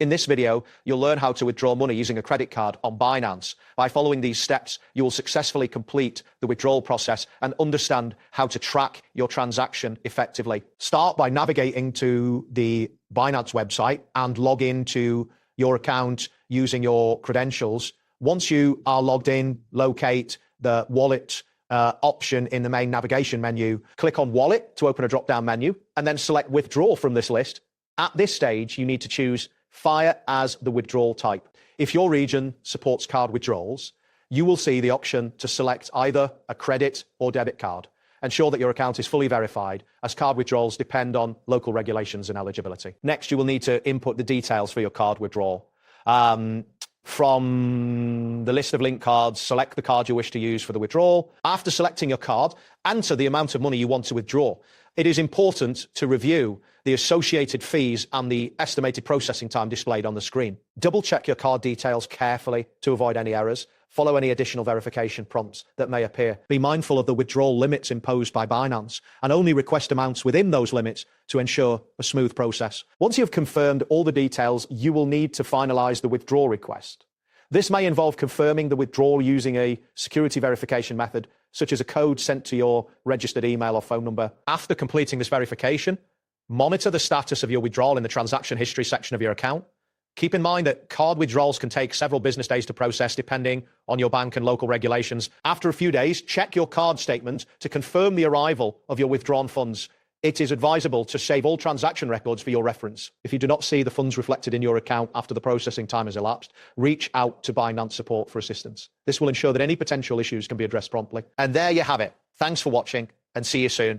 In this video, you'll learn how to withdraw money using a credit card on Binance. By following these steps, you will successfully complete the withdrawal process and understand how to track your transaction effectively. Start by navigating to the Binance website and log into your account using your credentials. Once you are logged in, locate the wallet option in the main navigation menu. Click on Wallet to open a drop-down menu and then select Withdraw from this list. At this stage, you need to choose Fiat as the withdrawal type. If your region supports card withdrawals, you will see the option to select either a credit or debit card. Ensure that your account is fully verified, as card withdrawals depend on local regulations and eligibility. Next, you will need to input the details for your card withdrawal. From the list of linked cards, select the card you wish to use for the withdrawal. After selecting your card, enter the amount of money you want to withdraw. It is important to review the associated fees and the estimated processing time displayed on the screen. Double check your card details carefully to avoid any errors. Follow any additional verification prompts that may appear. Be mindful of the withdrawal limits imposed by Binance and only request amounts within those limits to ensure a smooth process. Once you have confirmed all the details, you will need to finalize the withdrawal request. This may involve confirming the withdrawal using a security verification method, such as a code sent to your registered email or phone number. After completing this verification, monitor the status of your withdrawal in the transaction history section of your account. Keep in mind that card withdrawals can take several business days to process depending on your bank and local regulations. After a few days, check your card statement to confirm the arrival of your withdrawn funds. It is advisable to save all transaction records for your reference. If you do not see the funds reflected in your account after the processing time has elapsed, reach out to Binance support for assistance. This will ensure that any potential issues can be addressed promptly. And there you have it. Thanks for watching and see you soon.